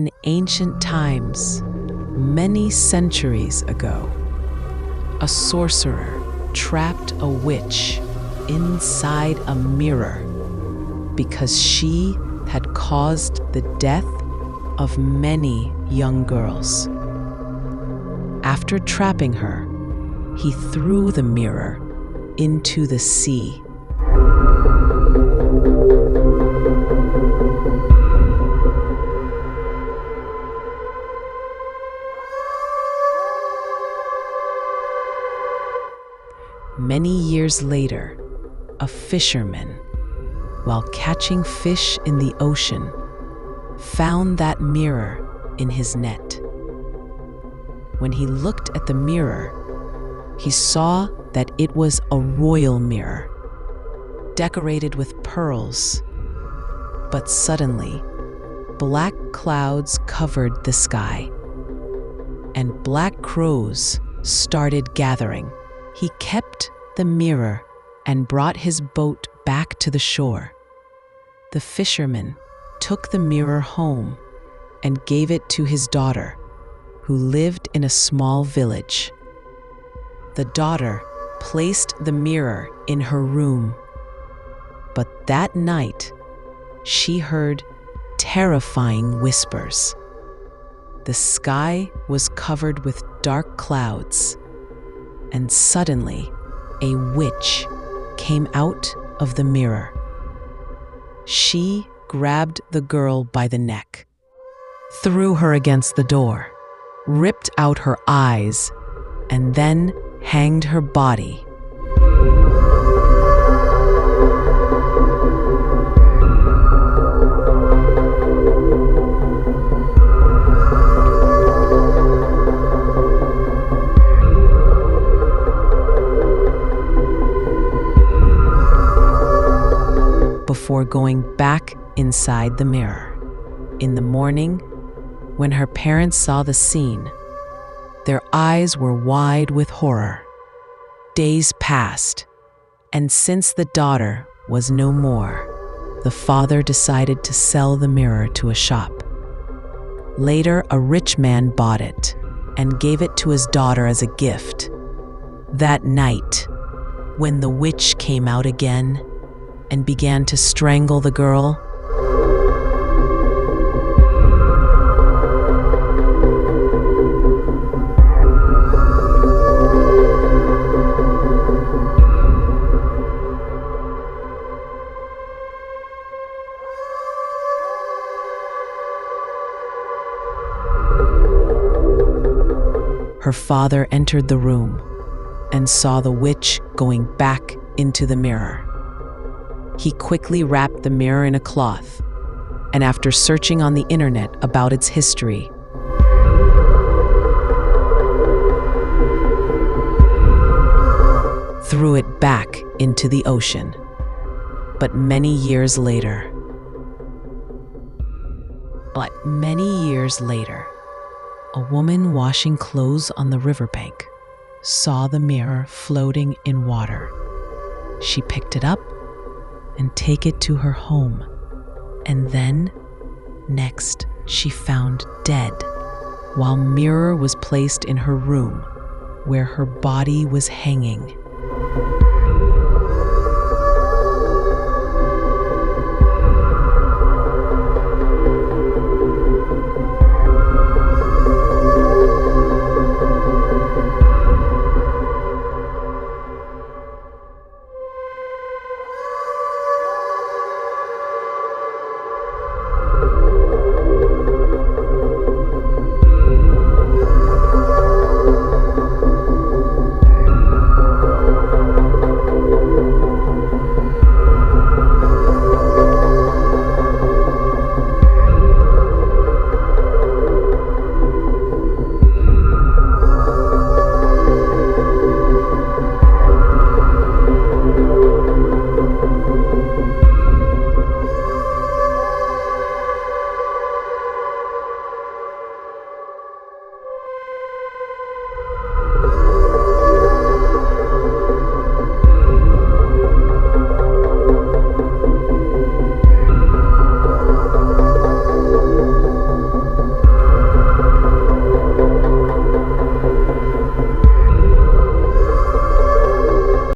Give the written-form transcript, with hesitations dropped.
In ancient times, many centuries ago, a sorcerer trapped a witch inside a mirror because she had caused the death of many young girls. After trapping her, he threw the mirror into the sea. Many years later, a fisherman, while catching fish in the ocean, found that mirror in his net. When he looked at the mirror, he saw that it was a royal mirror, decorated with pearls. But suddenly, black clouds covered the sky, and black crows started gathering. He kept the mirror and brought his boat back to the shore. The fisherman took the mirror home and gave it to his daughter, who lived in a small village. The daughter placed the mirror in her room. But that night, she heard terrifying whispers. The sky was covered with dark clouds, and suddenly, a witch came out of the mirror. She grabbed the girl by the neck, threw her against the door, ripped out her eyes, and then hanged her body. Before going back inside the mirror. In the morning, when her parents saw the scene, their eyes were wide with horror. Days passed, and since the daughter was no more, the father decided to sell the mirror to a shop. Later, a rich man bought it and gave it to his daughter as a gift. That night, when the witch came out again and began to strangle the girl, her father entered the room and saw the witch going back into the mirror. He quickly wrapped the mirror in a cloth, and after searching on the internet about its history, threw it back into the ocean. But many years later, a woman washing clothes on the riverbank saw the mirror floating in water. She picked it up and take it to her home. And then, next, she found dead, while mirror was placed in her room, where her body was hanging.